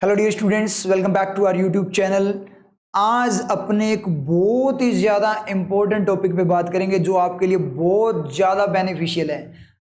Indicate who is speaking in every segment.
Speaker 1: Hello dear students, welcome back to our YouTube channel. आज अपने एक बहुत ही ज़्यादा इम्पोर्टेंट टॉपिक पे बात करेंगे जो आपके लिए बहुत ज़्यादा बेनिफिशियल है।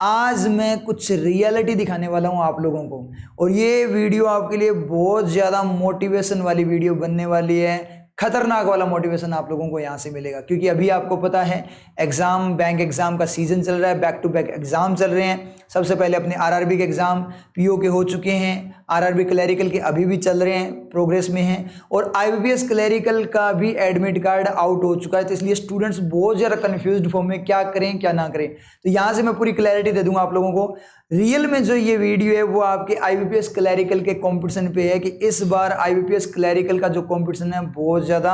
Speaker 1: आज मैं कुछ रियलिटी दिखाने वाला हूँ आप लोगों को, और ये वीडियो आपके लिए बहुत ज़्यादा मोटिवेशन वाली वीडियो बनने वाली है। खतरनाक वाला मोटिवेशन आप लोगों को यहाँ से मिलेगा, क्योंकि अभी आपको पता है एग्ज़ाम, बैंक एग्ज़ाम का सीज़न चल रहा है, बैक टू बैक एग्ज़ाम चल रहे हैं। सबसे पहले अपने आरआरबी के एग्ज़ाम पीओ के हो चुके हैं, आरआरबी क्लैरिकल के अभी भी चल रहे हैं, प्रोग्रेस में हैं, और आईबीपीएस क्लैरिकल का भी एडमिट कार्ड आउट हो चुका है। तो इसलिए स्टूडेंट्स बहुत ज़्यादा कन्फ्यूज्ड फॉर्म में क्या करें क्या ना करें। तो यहाँ से मैं पूरी क्लैरिटी दे दूंगा आप लोगों को। रियल में जो ये वीडियो है वो आपके आईबीपीएस क्लैरिकल के कंपटीशन पे है कि इस बार आईबीपीएस क्लैरिकल का जो कंपटीशन है बहुत ज़्यादा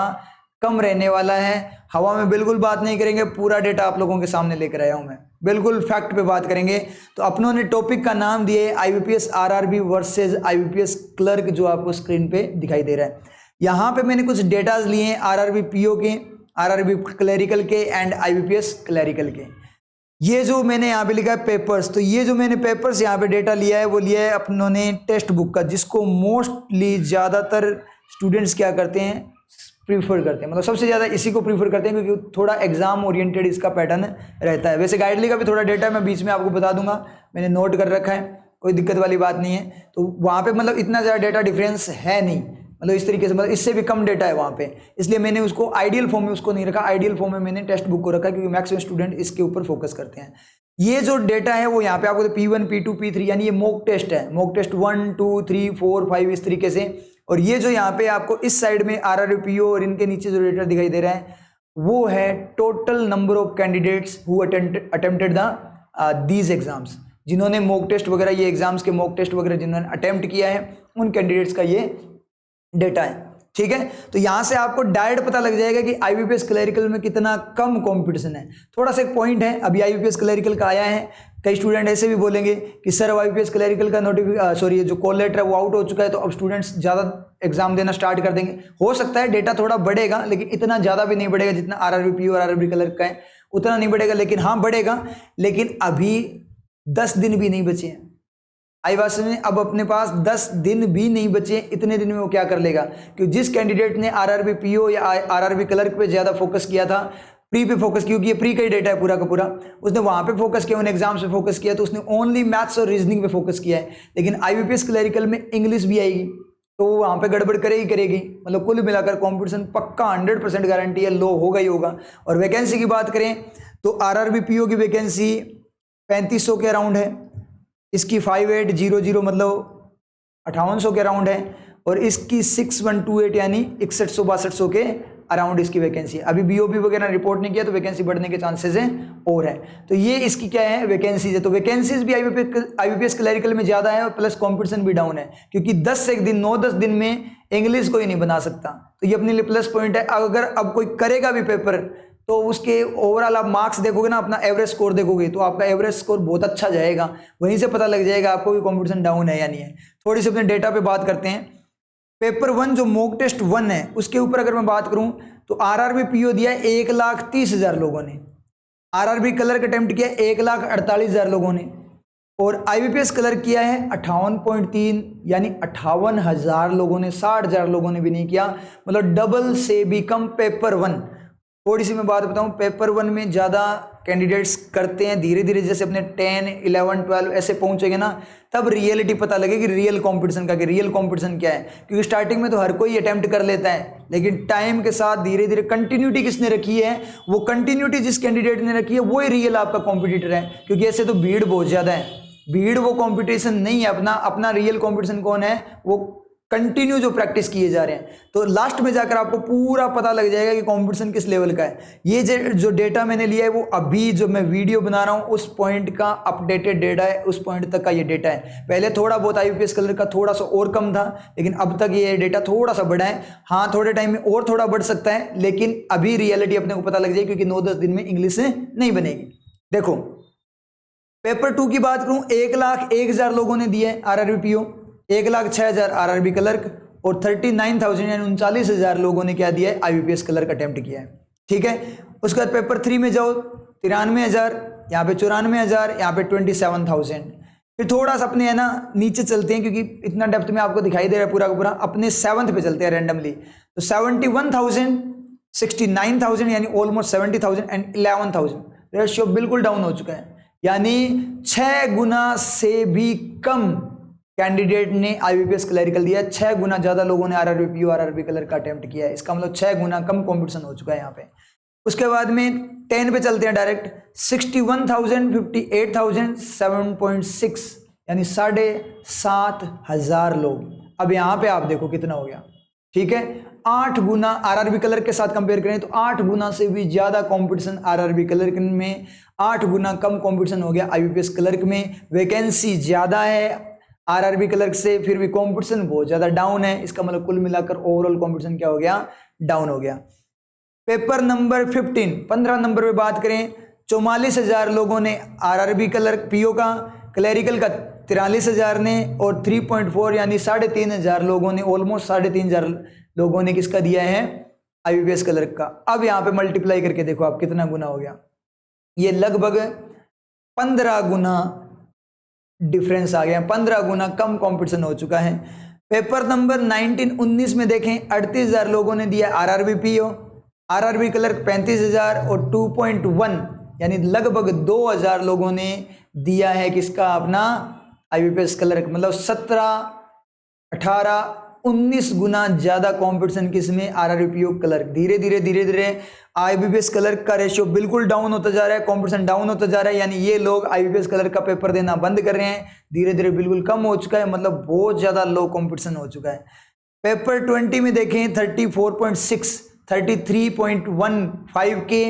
Speaker 1: कम रहने वाला है। हवा में बिल्कुल बात नहीं करेंगे, पूरा डेटा आप लोगों के सामने लेकर आया हूं मैं, बिल्कुल फैक्ट पे बात करेंगे। तो अपनों ने टॉपिक का नाम दिया है IBPS RRB versus IBPS clerk, जो आपको स्क्रीन पे दिखाई दे रहा है। यहाँ पे मैंने कुछ डेटाज लिए हैं आरआरबी पीओ के, आरआरबी क्लैरिकल के एंड आईबीपीएस क्लैरिकल के। ये जो मैंने यहाँ पे लिखा है पेपर्स, तो ये जो मैंने पेपर्स यहाँ पे डेटा लिया है वो लिया है अपनों ने टेक्स्ट बुक का, जिसको मोस्टली ज़्यादातर स्टूडेंट्स क्या करते हैं, प्रीफर करते हैं, मतलब सबसे ज़्यादा इसी को प्रीफर करते हैं क्योंकि थोड़ा एग्जाम ओरिएंटेड इसका पैटर्न रहता है। वैसे गाइडली का भी थोड़ा डेटा मैं बीच में आपको बता दूंगा, मैंने नोट कर रखा है, कोई दिक्कत वाली बात नहीं है। तो वहाँ पे मतलब इतना ज़्यादा डेटा डिफरेंस है नहीं, मतलब इस तरीके से, मतलब इससे भी कम डेटा है वहाँ पे, इसलिए मैंने उसको आइडियल फॉर्म में उसको नहीं रखा। आइडियल फॉर्म में मैंने टेक्स्ट बुक को रखा क्योंकि मैक्सिमम स्टूडेंट इसके ऊपर फोकस करते हैं। ये जो डेटा है वो यहाँ पे आपको P1 P2 P3 यानी ये मॉक टेस्ट है, मॉक टेस्ट 1 2 3 4 5 इस तरीके से। और ये जो यहाँ पे आपको इस साइड में आरआरबीपीओ और इनके नीचे जो डेटा दिखाई दे रहा है वो है total number of candidates who attempted the these exams, जिन्होंने मॉक टेस्ट वगैरह, ये एग्जाम्स के मॉक टेस्ट वगैरह जिन्होंने अटेम्प्ट किया है उन कैंडिडेट्स का ये डेटा है। ठीक है, तो यहां से आपको डायरेक्ट पता लग जाएगा कि आईबीपीएस क्लैरिकल में कितना कम कंपटीशन है। थोड़ा सा एक पॉइंट है, अभी आईबीपीएस क्लैरिकल का आया है, कई स्टूडेंट ऐसे भी बोलेंगे कि सर आईबीपीएस क्लैरिकल का जो कॉल लेटर है वो आउट हो चुका है, तो अब स्टूडेंट्स ज़्यादा एग्जाम देना स्टार्ट कर देंगे। हो सकता है डेटा थोड़ा बढ़ेगा, लेकिन इतना ज़्यादा भी नहीं बढ़ेगा जितना आरआरबी और आरआरबी क्लर्क का है, उतना नहीं बढ़ेगा, लेकिन हाँ बढ़ेगा। लेकिन अभी 10 दिन भी नहीं बचे हैं आईवास में, अब अपने पास 10 दिन भी नहीं बचे। इतने दिन में वो क्या कर लेगा, क्योंकि जिस कैंडिडेट ने आरआरबी पीओ या आरआरबी क्लर्क पे ज़्यादा फोकस किया था, प्री पे फोकस, क्योंकि ये प्री का ही डेटा है पूरा का पूरा, उसने वहाँ पे फोकस किया, उन एग्जाम्स पे फोकस किया, तो उसने ओनली मैथ्स और रीजनिंग पे फोकस किया है। लेकिन आईबीपीएस क्लैरिकल में इंग्लिश भी आएगी तो वो वहाँ पे गड़बड़ करेगी। मतलब कुल मिलाकर कॉम्पिटिशन पक्का 100% गारंटी है, लो होगा ही होगा। और वैकेंसी की बात करें तो आरआरबी पीओ की वैकेंसी 3500 के अराउंड है, इसकी 5800 मतलब 5800 के अराउंड है, और इसकी 6128 यानी 6100-6200 के अराउंड इसकी वैकेंसी है। अभी बीओबी वगैरह रिपोर्ट नहीं किया तो वैकेंसी बढ़ने के चांसेस हैं और है। तो ये इसकी क्या है, वैकेंसीज है। तो वैकेंसीज भी आईबीपीएस क्लैरिकल में ज़्यादा है और प्लस कंपटीशन भी डाउन है, क्योंकि 9-10 दिन में इंग्लिश कोई नहीं बना सकता। तो ये अपने लिए प्लस पॉइंट है। अगर अब कोई करेगा भी पेपर तो उसके ओवरऑल आप मार्क्स देखोगे ना, अपना एवरेज स्कोर देखोगे तो आपका एवरेज स्कोर बहुत अच्छा जाएगा, वहीं से पता लग जाएगा आपको कि कंपटीशन डाउन है या नहीं है। थोड़ी सी अपने डेटा पे बात करते हैं। पेपर 1 जो मॉक टेस्ट 1 है उसके ऊपर अगर मैं बात करूं तो आरआरबी पीओ दिया 1,30,000 लोगों ने, आरआरबी क्लर्क अटेम्प्ट किया 1,48,000 लोगों ने, और आईबीपीएस क्लर्क किया है 58.3 यानी 58,000 लोगों ने, 60,000 लोगों ने भी नहीं किया, मतलब डबल से भी कम पेपर 1। थोड़ी सी मैं बात बताऊं, पेपर 1 में ज़्यादा कैंडिडेट्स करते हैं, धीरे धीरे जैसे अपने 10, 11, 12 ऐसे पहुंचेंगे ना, तब रियलिटी पता लगेगी रियल कंपटीशन का, कि रियल कंपटीशन क्या है। क्योंकि स्टार्टिंग में तो हर कोई अटेम्प्ट कर लेता है, लेकिन टाइम के साथ धीरे धीरे कंटिन्यूटी किसने रखी है, वो कंटिन्यूटी जिस कैंडिडेट ने रखी है वो ही रियल आपका कॉम्पिटिटर है। क्योंकि ऐसे तो भीड़ बहुत ज़्यादा है, भीड़ वो कॉम्पिटिशन नहीं है, अपना रियल कॉम्पिटिशन कौन है, वो कंटिन्यू जो प्रैक्टिस किए जा रहे हैं। तो लास्ट में जाकर आपको पूरा पता लग जाएगा कि कंपटीशन किस लेवल का है। ये जो डेटा मैंने लिया है वो अभी जो मैं वीडियो बना रहा हूँ उस पॉइंट का अपडेटेड डेटा है, उस पॉइंट तक का ये डेटा है। पहले थोड़ा बहुत आईबीपीएस क्लर्क का थोड़ा सा और कम था, लेकिन अब तक ये डेटा थोड़ा सा बढ़ा है। हाँ थोड़े टाइम में और थोड़ा बढ़ सकता है, लेकिन अभी रियलिटी अपने को पता लग जाएगी, क्योंकि 9-10 दिन में इंग्लिश नहीं बनेगी। देखो पेपर 2 की बात करूं, 1,01,000 लोगों ने दिए आरआरबी पीओ, 1,06,000 आरआरबी क्लर्क, और 39,000 यानी 39,000 लोगों ने क्या दिया है, आईबीपीएस क्लर्क अटेम्प्ट किया है। ठीक है, उसके बाद पेपर 3 में जाओ, 93,000, यहाँ पे 94,000, यहाँ पे 27,000, फिर थोड़ा सा अपने है ना नीचे चलते हैं, क्योंकि इतना डेप्थ में आपको दिखाई दे रहा है पूरा का पूरा। अपने 7th पे चलते हैं रैंडमली। तो 71,000, 69,000 यानी ऑलमोस्ट 70,000 एंड 11,000, रेशियो बिल्कुल डाउन हो चुका है। यानी 6 गुना से भी कम कैंडिडेट ने आईबीपीएस क्लरिकल दिया है, 6 गुना ज्यादा लोगों ने आरआरबी पीओ आरआरबी कलर का अटेम्प्ट किया है। इसका मतलब 6 गुना कम कंपटीशन हो चुका है यहाँ पे। उसके बाद में 10 पे चलते हैं डायरेक्ट। 61,000, 58,000, 7.6 यानी 7,500 लोग। अब यहाँ पे आप देखो कितना हो गया, ठीक है। 8 गुना आरआरबी कलर के साथ कंपेयर करें तो 8 गुना से भी ज्यादा कंपटीशन आरआरबी क्लर्क में, 8 गुना कम कंपटीशन हो गया आईबीपीएस क्लर्क में। वैकेंसी ज्यादा है आरआरबी क्लर्क से, फिर भी कंपटीशन बहुत ज्यादा डाउन है। इसका मतलब कुल मिलाकर ओवरऑल कंपटीशन क्या हो गया, डाउन हो गया। पेपर नंबर 15 नंबर पे बात करें, 44,000 लोगों ने आरआरबी क्लर्क पीओ का, क्लरिकल का 43,000 ने, और 3.4 यानी 3,500 लोगों ने, ऑलमोस्ट 3,500 लोगों ने किसका दिया है, आईबीपीएस क्लर्क का। अब यहाँ पे मल्टीप्लाई करके देखो आप कितना गुना हो गया, ये लगभग 15 गुना डिफरेंस आ गया, 15 गुना कम कंपटीशन हो चुका है। पेपर नंबर 19 में देखें, 38,000 लोगों ने दिया आरआरबी पीओ, आरआरबी क्लर्क 35,000 और 2.1 यानी लगभग 2,000 लोगों ने दिया है किसका, अपना आईबीपीएस क्लर्क। मतलब 17, 18, 19 गुना ज्यादा कंपटीशन किसमें, आरआरबी पीओ क्लर्क। धीरे धीरे आईबीपीएस क्लर्क का रेशियो बिल्कुल डाउन होता जा रहा है, कंपटीशन डाउन होता जा रहा है। यानी ये लोग आईबीपीएस क्लर्क का पेपर देना बंद कर रहे हैं, धीरे धीरे बिल्कुल कम हो चुका है, मतलब बहुत ज्यादा लो कंपटीशन हो चुका है। पेपर 20 में देखें, 34.6, 33.15 के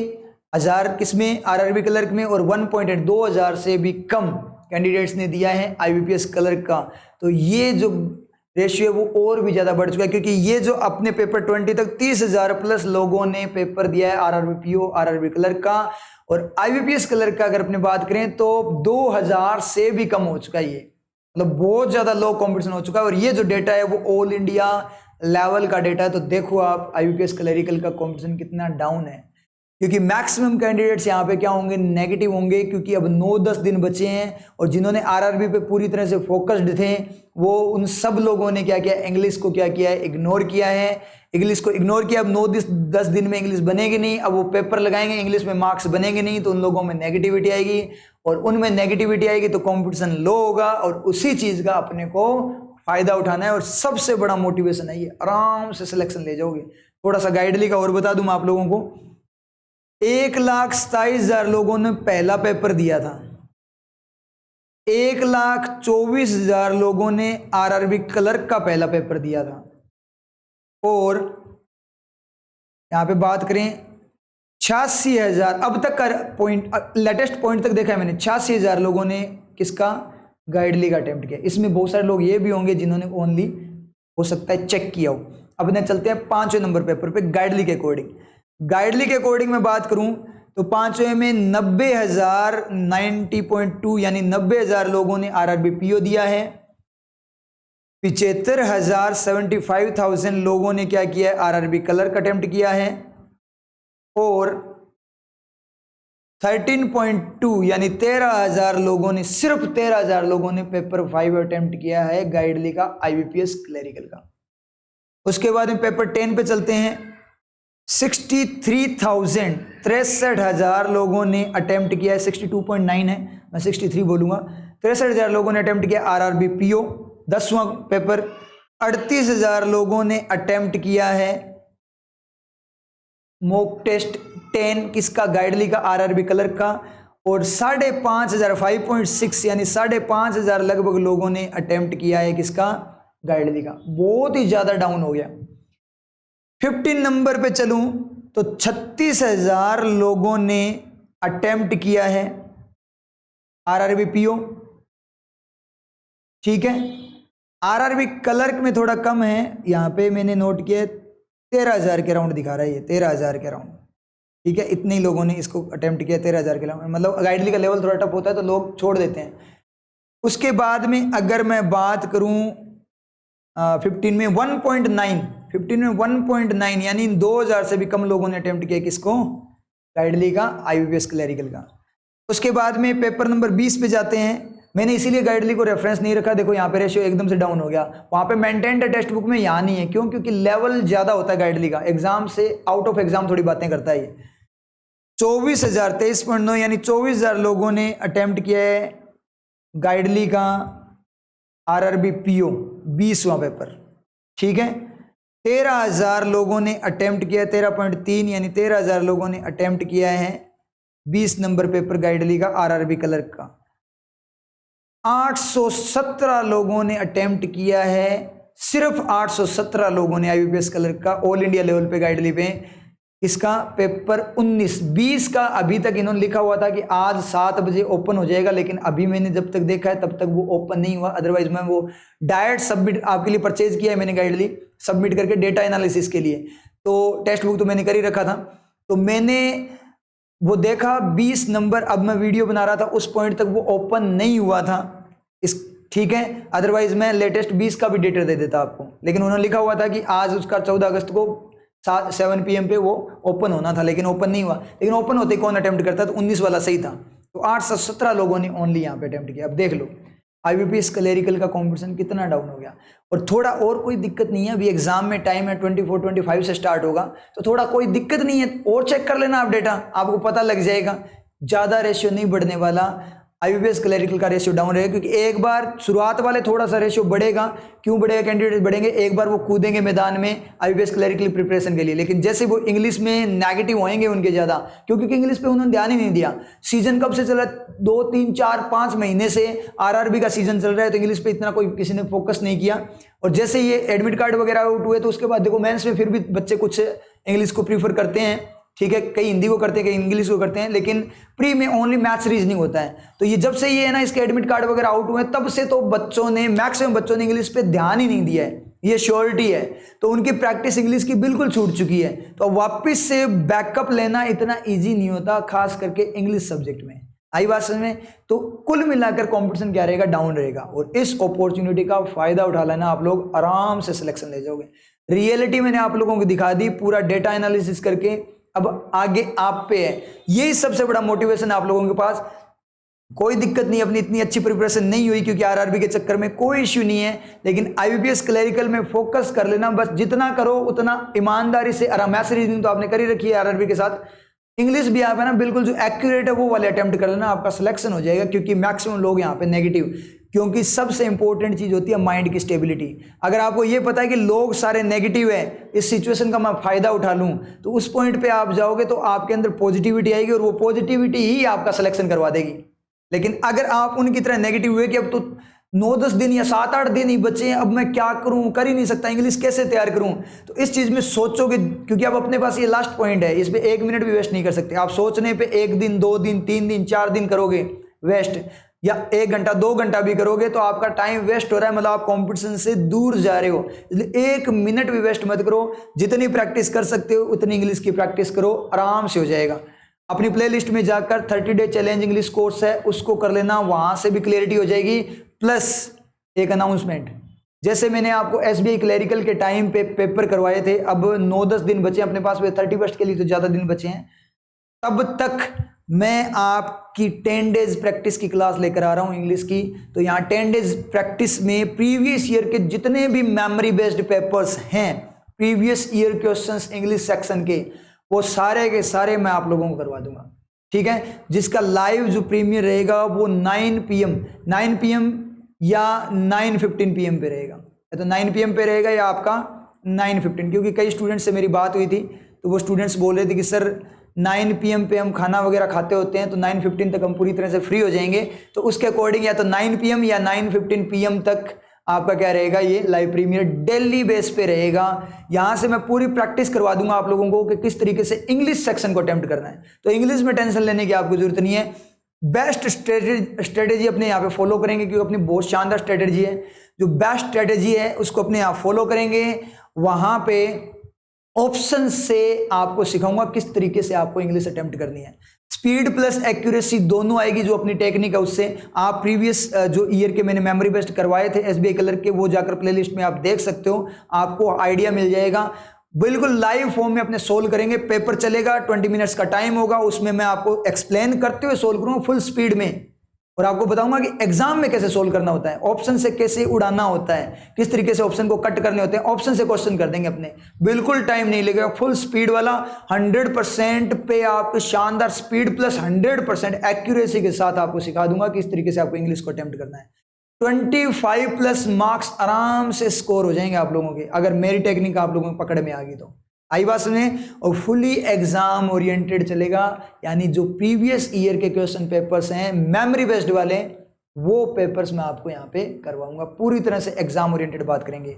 Speaker 1: हजार किसमें, आरआरबी क्लर्क में, और 1.8, 2,000 से भी कम कैंडिडेट्स ने दिया है आईबीपीएस क्लर्क का। तो ये जो रेशियो है वो और भी ज्यादा बढ़ चुका है, क्योंकि ये जो अपने पेपर 20 तक 30,000 प्लस लोगों ने पेपर दिया है आरआरबी पीओ आरआरबी क्लर्क का, और आईबीपीएस क्लर्क का अगर अपने बात करें तो 2,000 से भी कम हो चुका है। ये मतलब बहुत ज्यादा लो कंपटीशन हो चुका है। और ये जो डेटा है वो ऑल इंडिया लेवल का डेटा है। तो देखो आप आईबीपीएस क्लरिकल का कंपटीशन कितना डाउन है, क्योंकि मैक्सिमम कैंडिडेट्स यहाँ पे क्या होंगे, नेगेटिव होंगे, क्योंकि अब 9-10 दिन बचे हैं। और जिन्होंने आरआरबी पे पूरी तरह से फोकस्ड थे, वो उन सब लोगों ने क्या किया, इंग्लिश को क्या किया है, इग्नोर किया है। इंग्लिश को इग्नोर किया। अब 9-10 दिन में इंग्लिश बनेगी नहीं, अब वो पेपर लगाएंगे, इंग्लिश में मार्क्स बनेंगे नहीं, तो उन लोगों में नेगेटिविटी आएगी, और उनमें नेगेटिविटी आएगी तो कॉम्पिटिशन लो होगा, और उसी चीज का अपने को फायदा उठाना है। और सबसे बड़ा मोटिवेशन है ये, आराम से सिलेक्शन ले जाओगे। थोड़ा सा गाइडली का और बता दूं मैं आप लोगों को, 1,27,000 लोगों ने पहला पेपर दिया था, 1,24,000 लोगों ने आरआरबी क्लर्क का पहला पेपर दिया था, और यहां पे बात करें 86,000 अब तक का पॉइंट, लेटेस्ट पॉइंट तक देखा है मैंने, 86,000 लोगों ने किसका, गाइडली का अटेम्प्ट किया। इसमें बहुत सारे लोग ये भी होंगे जिन्होंने ओनली हो सकता है चेक किया हो। अब ने चलते हैं 5वें नंबर पेपर पे गाइडली के अकॉर्डिंग। गाइडली के अकॉर्डिंग मैं बात करूं तो 5वें में 90,000 90.2 यानी 90,000 लोगों ने आरआरबी पीओ दिया है। 75,000 75,000 लोगों ने क्या किया है, आरआरबी क्लर्क अटेम्प्ट किया है। और 13.2 यानी 13,000 लोगों ने, सिर्फ 13,000 लोगों ने पेपर 5 अटेम्प्ट किया है गाइडली का आईबीपीएस क्लरिकल का। उसके बाद में पेपर 10 पे चलते हैं। 63,000 लोगों ने अटेम्प्ट किया है, 62.9 है, मैं 63 बोलूंगा। 63,000 लोगों ने अटेम्प्ट किया आरआरबी पीओ 10वां पेपर। 38,000 लोगों ने अटेम्प्ट किया है मॉक टेस्ट 10 किसका, गाइडली का आरआरबी क्लर्क का। और 5,500 5.6 यानी 5,500 लगभग लोगों ने अटेम्प्ट किया है किसका, गाइडली का। बहुत ही ज्यादा डाउन हो गया। 15 नंबर पे चलूं तो 36,000 लोगों ने अटेम्प्ट किया है आरआरबी पीओ, ठीक है। आरआरबी क्लर्क में थोड़ा कम है, यहां पे मैंने नोट किया 13,000 के राउंड दिखा रहा है, ये 13,000 के राउंड, ठीक है। इतने ही लोगों ने इसको अटेम्प्ट किया 13,000 के राउंड। मतलब गाइडली का लेवल थोड़ा टफ होता है तो लोग छोड़ देते हैं। उसके बाद में अगर मैं बात करूं 15 में 1.9 यानी 2,000 से भी कम लोगों ने अटेम्प्ट किया किसको, गाइडली का आईबीपीएस क्लरिकल का। उसके बाद में पेपर नंबर 20 पे जाते हैं। मैंने इसीलिए गाइडली को रेफरेंस नहीं रखा। देखो यहाँ पे रेशियो एकदम से डाउन हो गया, वहां पे मेंटेन्ड टेक्स्ट बुक में यहाँ नहीं है। क्यों? क्योंकि लेवल ज्यादा होता है गाइडली का, एग्जाम से आउट ऑफ एग्जाम थोड़ी बातें करता है ये। 24,000 23.9 यानी 24,000 लोगों ने अटेम्प्ट किया है गाइडली का आरआरबी पीओ 20वां पेपर, ठीक है। 13,000 लोगों ने अटेम्प्ट किया, 13.3 यानी 13,000 लोगों ने अटेम्प्ट किया है 20 नंबर पेपर गाइडली का आरआरबी क्लर्क का। 817 लोगों ने अटेम्प्ट किया है, सिर्फ 817 लोगों ने आईबीपीएस क्लर्क का ऑल इंडिया लेवल पे गाइडली पे इसका पेपर 19-20 का अभी तक इन्होंने लिखा हुआ था कि आज 7 बजे ओपन हो जाएगा, लेकिन अभी मैंने जब तक देखा है तब तक वो ओपन नहीं हुआ। अदरवाइज मैं वो डायरेक्ट सबमिट आपके लिए परचेज किया है मैंने गाइडली सबमिट करके डेटा एनालिसिस के लिए। तो टेक्स्ट बुक तो मैंने कर ही रखा था, तो मैंने वो देखा 20 नंबर, अब मैं वीडियो बना रहा था उस पॉइंट तक वो ओपन नहीं हुआ था इस, ठीक है। अदरवाइज मैं लेटेस्ट 20 का भी डेटा दे देता आपको, लेकिन उन्होंने लिखा हुआ था कि आज उसका 14 अगस्त को 7 PM पे वो ओपन होना था, लेकिन ओपन नहीं हुआ। लेकिन ओपन होते कौन अटेम्प्ट करता, तो 19 वाला सही था। तो 817 लोगों ने ओनली यहाँ पे अटेम्प्ट किया। अब देख लो आईबीपीएस क्लरिकल का कंपटीशन कितना डाउन हो गया। और थोड़ा और कोई दिक्कत नहीं है, अभी एग्जाम में टाइम है 24-25 से स्टार्ट होगा, तो थोड़ा कोई दिक्कत नहीं है, और चेक कर लेना आप डेटा, आपको पता लग जाएगा। ज़्यादा रेशियो नहीं बढ़ने वाला, आईबीपीएस क्लरिकल का रेशियो डाउन रहेगा, क्योंकि एक बार शुरुआत वाले थोड़ा सा रेशियो बढ़ेगा। क्यों बढ़ेगा? कैंडिडेट बढ़ेंगे, एक बार वो कूदेंगे मैदान में आईबीपीएस क्लरिकल प्रिपरेशन के लिए, लेकिन जैसे वो इंग्लिश में नेगेटिव होएंगे उनके ज़्यादा, क्योंकि इंग्लिश पे उन्होंने ध्यान ही नहीं दिया। सीजन कब से चला? 2, 3, 4, 5 महीने से आरआरबी का सीजन चल रहा है, तो इंग्लिश पे इतना कोई किसी ने फोकस नहीं किया। और जैसे ये एडमिट कार्ड वगैरह आउट हुए, तो उसके बाद देखो मेंस में फिर भी बच्चे कुछ इंग्लिश को प्रीफर करते हैं, ठीक है, कई हिंदी को करते हैं, कई इंग्लिश को करते हैं, लेकिन प्री में ओनली मैथ्स रीजनिंग होता है। तो ये जब से ये है ना इसके एडमिट कार्ड वगैरह आउट हुए, तब से तो बच्चों ने, मैक्सिमम बच्चों ने इंग्लिश पे ध्यान ही नहीं दिया है, ये श्योरिटी है। तो उनकी प्रैक्टिस इंग्लिश की बिल्कुल छूट चुकी है। तो वापस से बैकअप लेना इतना ईजी नहीं होता, खास करके इंग्लिश सब्जेक्ट में। आई बात समझ में? तो कुल मिलाकर कॉम्पिटिशन क्या रहेगा? डाउन रहेगा। और इस अपॉर्चुनिटी का फायदा उठा लेना, आप लोग आराम से सिलेक्शन ले जाओगे। रियलिटी मैंने आप लोगों को दिखा दी पूरा डेटा एनालिसिस करके, अब आगे आप पे है। यही सबसे बड़ा मोटिवेशन है आप लोगों के पास। कोई दिक्कत नहीं, अपनी इतनी अच्छी प्रिपरेशन नहीं हुई क्योंकि आरआरबी के चक्कर में, कोई इश्यू नहीं है, लेकिन आईबीपीएस क्लरिकल में फोकस कर लेना। बस जितना करो उतना ईमानदारी से। मैथ्स रीजनिंग तो आपने कर ही रखी है आरआरबी के साथ, इंग्लिश भी आप है ना बिल्कुल जो एक्यूरेट है वो वाले अटेम्प्ट कर लेना, आपका सिलेक्शन हो जाएगा। क्योंकि मैक्सिमम लोग यहाँ पे नेगेटिव, क्योंकि सबसे इंपॉर्टेंट चीज होती है माइंड की स्टेबिलिटी। अगर आपको ये पता है कि लोग सारे नेगेटिव है, इस सिचुएशन का मैं फायदा उठा लूं, तो उस पॉइंट पे आप जाओगे तो आपके अंदर पॉजिटिविटी आएगी, और वो पॉजिटिविटी ही आपका सिलेक्शन करवा देगी। लेकिन अगर आप उनकी तरह नेगेटिव हुए कि अब तो 9-10 दिन या 7-8 दिन ही बचे हैं, अब मैं क्या करूं, कर ही नहीं सकता, इंग्लिश कैसे तैयार करूं, तो इस चीज में सोचोगे। क्योंकि अब अपने पास ये लास्ट पॉइंट है, इस पे 1 मिनट भी वेस्ट नहीं कर सकते। आप सोचने पे 1 दिन, 2 दिन, 3 दिन, 4 दिन करोगे वेस्ट, या 1 घंटा 2 घंटा भी करोगे, तो आपका टाइम वेस्ट हो रहा है, मतलब आप कंपटीशन से दूर जा रहे हो। इसलिए 1 मिनट भी वेस्ट मत करो। जितनी प्रैक्टिस कर सकते हो उतनी इंग्लिश की प्रैक्टिस करो, आराम से हो जाएगा। अपनी प्लेलिस्ट में जाकर 30 डे चैलेंज इंग्लिश कोर्स है, उसको कर लेना, वहां से भी क्लियरिटी हो जाएगी। प्लस एक अनाउंसमेंट, जैसे मैंने आपको एसबीआई क्लरिकल के टाइम पे पेपर करवाए थे, अब 9-10 दिन बचे अपने पास, 31 के लिए तो ज्यादा दिन बचे हैं, तब तक मैं आपकी 10 डेज प्रैक्टिस की क्लास लेकर आ रहा हूं इंग्लिश की। तो यहाँ 10 डेज प्रैक्टिस में प्रीवियस ईयर के जितने भी मेमोरी बेस्ड पेपर्स हैं, previous year questions English section के, वो सारे के सारे मैं आप लोगों को करवा दूंगा, ठीक है। जिसका लाइव जो प्रीमियर रहेगा वो 9 PM या 9:15 PM पे रहेगा, या तो 9 PM पे रहेगा या आपका 9:15, क्योंकि कई स्टूडेंट्स से मेरी बात हुई थी, तो वो स्टूडेंट्स बोल रहे थे कि सर 9 PM पे हम खाना वगैरह खाते होते हैं, तो 9:15 तक हम पूरी तरह से फ्री हो जाएंगे। तो उसके अकॉर्डिंग या तो 9 PM या 9:15 PM तक आपका क्या रहेगा, ये लाइव प्रीमियर डेली बेस पे रहेगा। यहाँ से मैं पूरी प्रैक्टिस करवा दूंगा आप लोगों को कि किस तरीके से इंग्लिश सेक्शन को अटेम्प्ट करना है। तो इंग्लिश में टेंशन लेने की आपको जरूरत नहीं है, बेस्ट स्ट्रेटेजी अपने यहाँ पे फॉलो करेंगे, क्योंकि अपनी बहुत शानदार स्ट्रेटेजी है। जो बेस्ट स्ट्रेटेजी है उसको अपने यहाँ फॉलो करेंगे, वहां पे ऑप्शन से आपको सिखाऊंगा किस तरीके से आपको इंग्लिश अटेम्प्ट करनी है। स्पीड प्लस एक्यूरेसी दोनों आएगी, जो अपनी टेक्निक है उससे। आप प्रीवियस जो ईयर के मैंने मेमोरी बेस्ड करवाए थे एसबीआई कलर के, वो जाकर प्लेलिस्ट में आप देख सकते हो, आपको आइडिया मिल जाएगा। बिल्कुल लाइव फॉर्म में अपने सोल्व करेंगे, पेपर चलेगा, 20 मिनट्स का टाइम होगा, उसमें मैं आपको एक्सप्लेन करते हुए सोल्व करूंगा फुल स्पीड में। और आपको बताऊंगा कि एग्जाम में कैसे सोल्व करना होता है, ऑप्शन से कैसे उड़ाना होता है, किस तरीके से ऑप्शन को कट करने होते हैं, ऑप्शन से क्वेश्चन कर देंगे अपने, बिल्कुल टाइम नहीं लगेगा, फुल स्पीड वाला 100% पे आपको शानदार स्पीड प्लस 100% एक्यूरेसी के साथ आपको सिखा दूंगा किस तरीके से आपको इंग्लिश को अटेम्प्ट करना है। 25 प्लस मार्क्स आराम से स्कोर हो जाएंगे आप लोगों के, अगर मेरी टेक्निक आप लोगों को पकड़ में आ गई तो। आई बात में, और फुली एग्जाम ओरिएंटेड चलेगा, यानी जो प्रीवियस ईयर के क्वेश्चन पेपर्स हैं मेमोरी बेस्ड वाले, वो पेपर्स मैं आपको यहाँ पे करवाऊंगा। पूरी तरह से एग्जाम ओरिएंटेड बात करेंगे,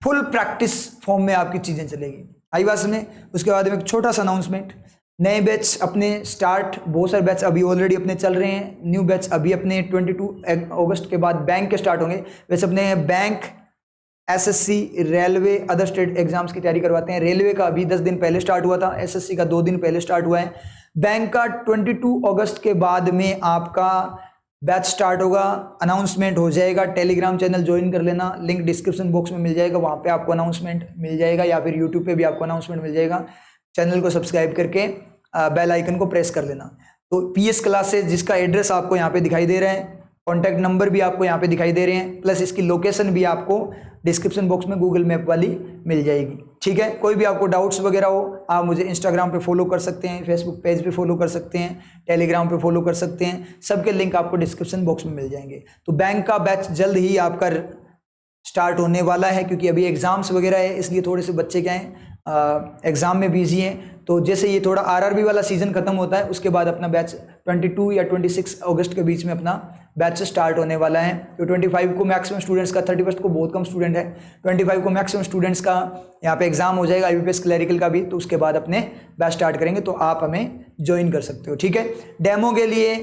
Speaker 1: फुल प्रैक्टिस फॉर्म में आपकी चीजें चलेगी। आई बात में, उसके बाद में एक छोटा सा अनाउंसमेंट, नए बैच अपने स्टार्ट, बहुत सारे बैच अभी ऑलरेडी अपने चल रहे हैं, न्यू बैच अभी अपने 22 अगस्त के बाद बैंक के स्टार्ट होंगे। वैसे अपने bank, SSC, railway, other state exams की तैयारी करवाते हैं। रेलवे का अभी 10 दिन पहले स्टार्ट हुआ था, एसएससी का 2 दिन पहले स्टार्ट हुआ है। बैंक का 22 अगस्त के बाद में आपका बैच स्टार्ट होगा, अनाउंसमेंट हो जाएगा। टेलीग्राम चैनल ज्वाइन कर लेना, लिंक डिस्क्रिप्शन बॉक्स में मिल जाएगा, वहाँ पे आपको अनाउंसमेंट मिल जाएगा, या फिर यूट्यूब पे भी आपको अनाउंसमेंट मिल जाएगा। चैनल को सब्सक्राइब करके बेल आइकन को प्रेस कर लेना। तो पीएस क्लासेस जिसका एड्रेस आपको यहाँ पे दिखाई दे रहा है, कॉन्टैक्ट नंबर भी आपको यहाँ पे दिखाई दे रहे हैं, प्लस इसकी लोकेशन भी आपको डिस्क्रिप्शन बॉक्स में गूगल मैप वाली मिल जाएगी। ठीक है, कोई भी आपको डाउट्स वगैरह हो, आप मुझे इंस्टाग्राम पे फॉलो कर सकते हैं, फेसबुक पेज पे फॉलो कर सकते हैं, टेलीग्राम पे फॉलो कर सकते हैं, सबके लिंक आपको डिस्क्रिप्शन बॉक्स में मिल जाएंगे। तो बैंक का बैच जल्द ही आपका स्टार्ट होने वाला है, क्योंकि अभी एग्जाम्स वगैरह है, इसलिए थोड़े से बच्चे क्या हैं एग्जाम में बिजी हैं। तो जैसे ये थोड़ा आरआरबी वाला सीजन खत्म होता है, उसके बाद अपना बैच 22 या 26 अगस्त के बीच में अपना बैच स्टार्ट होने वाला है। तो 25 को मैक्सिमम स्टूडेंट्स का, 31 को बहुत कम स्टूडेंट है, 25 को मैक्सिमम स्टूडेंट्स का यहाँ पे एग्जाम हो जाएगा, IBPS क्लरिकल का भी। तो उसके बाद अपने बैच स्टार्ट करेंगे, तो आप हमें ज्वाइन कर सकते हो। ठीक है, डेमो के लिए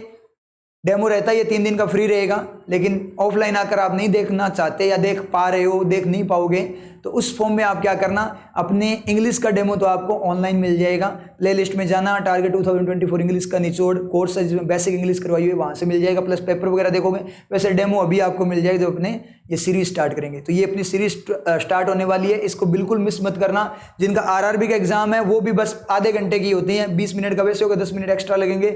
Speaker 1: डेमो रहता है, ये 3 दिन का फ्री रहेगा, लेकिन ऑफलाइन आकर आप नहीं देखना चाहते या देख पा रहे हो, देख नहीं पाओगे, तो उस फॉर्म में आप क्या करना, अपने इंग्लिश का डेमो तो आपको ऑनलाइन मिल जाएगा, प्लेलिस्ट में जाना, टारगेट 2024 इंग्लिश का निचोड़ कोर्स है जिसमें बेसिक इंग्लिश करवाई हुई है, वहाँ से मिल जाएगा, प्लस पेपर वगैरह देखोगे। वैसे डेमो अभी आपको मिल जाएगा जब अपने ये सीरीज स्टार्ट करेंगे। तो ये अपनी सीरीज स्टार्ट होने वाली है, इसको बिल्कुल मिस मत करना। जिनका आरआरबी का एग्जाम है वो भी बस आधे घंटे की होती है, 20 मिनट का वैसे होगा, 10 मिनट एक्स्ट्रा लगेंगे।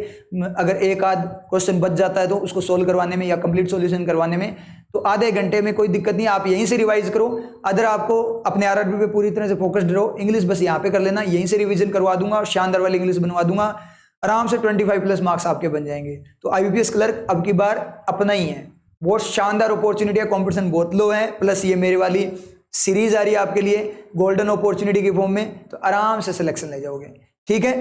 Speaker 1: अगर एक आध क्वेश्चन बच जाता है तो उसको सोल्व करवाने में या कंप्लीट सॉल्यूशन करवाने में, तो आधे घंटे में कोई दिक्कत नहीं, आप यहीं से रिवाइज करो। अदर आपको अपने आरआरबी पे पूरी तरह से फोकस्ड रहो, इंग्लिश बस यहाँ पे कर लेना, यहीं से रिवीजन करवा दूंगा और शानदार वाली इंग्लिश बनवा दूंगा, आराम से 25 प्लस मार्क्स आपके बन जाएंगे। तो IBPS क्लर्क अब की बार अपना ही है, बहुत शानदार अपॉर्चुनिटी है, कॉम्पिटिशन बहुत लो है, प्लस ये मेरी वाली सीरीज आ रही है आपके लिए गोल्डन अपॉर्चुनिटी के फॉर्म में, तो आराम से सिलेक्शन ले जाओगे। ठीक है,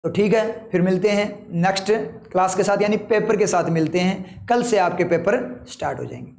Speaker 1: तो ठीक है, फिर मिलते हैं नेक्स्ट क्लास के साथ, यानी पेपर के साथ मिलते हैं। कल से आपके पेपर स्टार्ट हो जाएंगे।